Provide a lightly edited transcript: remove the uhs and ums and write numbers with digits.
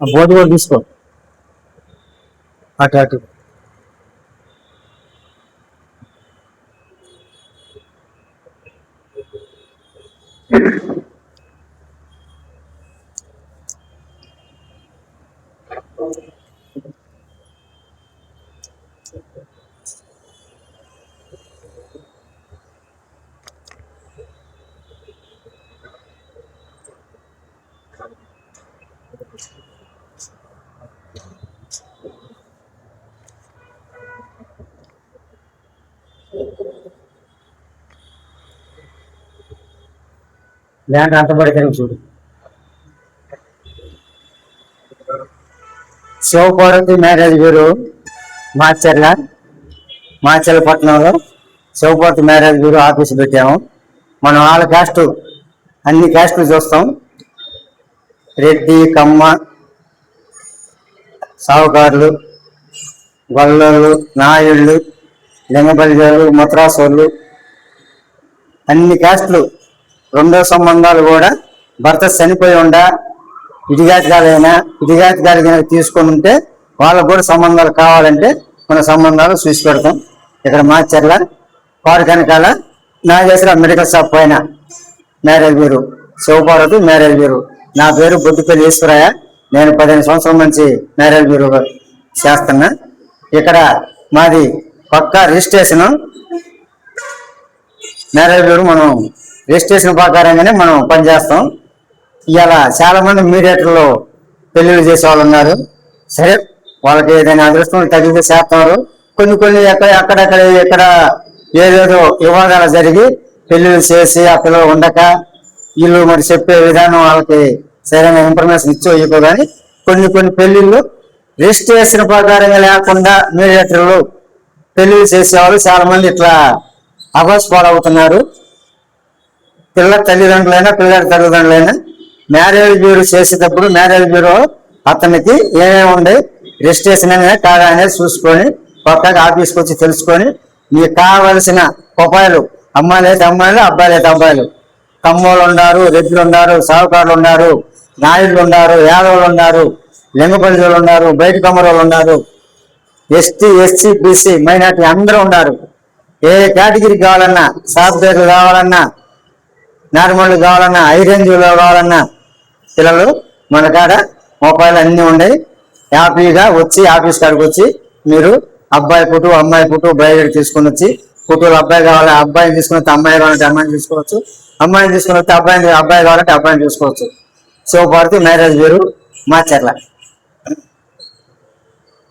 Board కూడా తీసుకో. అటు అటు ల్యాండ్ అంత పడితే చూడు. శివపార్వతి మ్యారేజ్ బ్యూరో మాచర్లపట్నంలో శివపార్వతి మ్యారేజ్ బ్యూరో ఆఫీస్ పెట్టాము. మనం వాళ్ళ క్యాస్ట్ అన్ని క్యాస్టులు చూస్తాం. రెడ్డి, కమ్మ, సావుకారులు, గొల్లోళ్ళు, నాయుళ్ళు, లింగబలిజాలు, ముత్రాసోళ్ళు, అన్ని క్యాస్టులు. రెండో సంబంధాలు కూడా భర్త చనిపోయి ఉండా ఇడిగాతిగాలి కనుక తీసుకొని ఉంటే వాళ్ళకు కూడా సంబంధాలు కావాలంటే మన సంబంధాలు చూసి పెడతాం. ఇక్కడ మాచర్ల పార్క్ వెనకాల నాగేశ్వర మెడికల్ షాప్ పైన marriage bureau, Shivaparvati marriage bureau. నా పేరు బొద్దుపల్లి ఈశ్వరయ్య. నేను 15 సంవత్సరాల నుంచి మ్యారేజ్ బ్యూరో చేస్తున్నా. ఇక్కడ మాది పక్కా రిజిస్ట్రేషన్ మ్యారేజ్ బ్యూరో. మనం రిజిస్ట్రేషన్ ప్రకారంగానే మనం పనిచేస్తాం. ఇవాళ చాలా మంది మీడియేటర్లో పెళ్లిళ్ళు చేసే వాళ్ళు ఉన్నారు. సరే, వాళ్ళకి ఏదైనా అదృష్టం తగిలితే చేస్తున్నారు. కొన్ని అక్కడక్కడ ఇక్కడ ఏదేదో వివాదాలు జరిగి పెళ్లిళ్ళు చేసి ఆ పిల్లలు ఉండక వీళ్ళు మరి చెప్పే విధానం వాళ్ళకి సరైన ఇన్ఫర్మేషన్ ఇవ్వకో. కానీ కొన్ని పెళ్లిళ్ళు రిజిస్ట్రేషన్ ప్రకారంగా లేకుండా మీడియేటర్లు పెళ్లిళ్ళు చేసేవాళ్ళు చాలా మంది ఇట్లా అభాస్పాలవుతున్నారు. పిల్లల తల్లిదండ్రులైనా మ్యారేజ్ బ్యూరో చేసేటప్పుడు మ్యారేజ్ బ్యూరో అతనికి ఏమేమి ఉండే రిజిస్ట్రేషన్ అనేది కాదా అనేది చూసుకొని పక్కగా ఆఫీస్కి వచ్చి తెలుసుకొని మీకు కావలసిన ఉపాయాలు, అమ్మాయిలు అయితే అమ్మాయిలు, అబ్బాయిలు అయితే అబ్బాయిలు, కమ్మోళ్ళు ఉన్నారు, రెడ్లు ఉన్నారు, సావుకారులు ఉన్నారు, నాయుళ్ళు ఉన్నారు, యాదవులు ఉన్నారు, లింగపల్లిలు ఉన్నారు, బయట కమ్మరోళ్ళు ఉన్నారు, ఎస్టీ, ఎస్సీ, బీసీ, మైనార్టీ అందరూ ఉన్నారు. ఏ కేటగిరీ కావాలన్నా, సాఫ్ట్వేర్లు కావాలన్నా, నార్మల్ కావాలన్నా, హై రేంజ్లో కావాలన్నా పిల్లలు మన కాడ మొబైల్ అన్నీ ఉన్నాయి. హ్యాపీగా వచ్చి ఆఫీస్ కాడికి వచ్చి మీరు అబ్బాయి ఫోటో, అమ్మాయి ఫోటో, బయోడేటా తీసుకుని వచ్చి ఫోటోలు అబ్బాయి కావాలి అబ్బాయిని తీసుకుని వస్తే అమ్మాయి కావాలంటే అమ్మాయిని తీసుకోవచ్చు, అమ్మాయిని తీసుకుని వస్తే అబ్బాయి కావాలంటే అబ్బాయిని తీసుకోవచ్చు. Shivaparvati marriage bureau Macherla.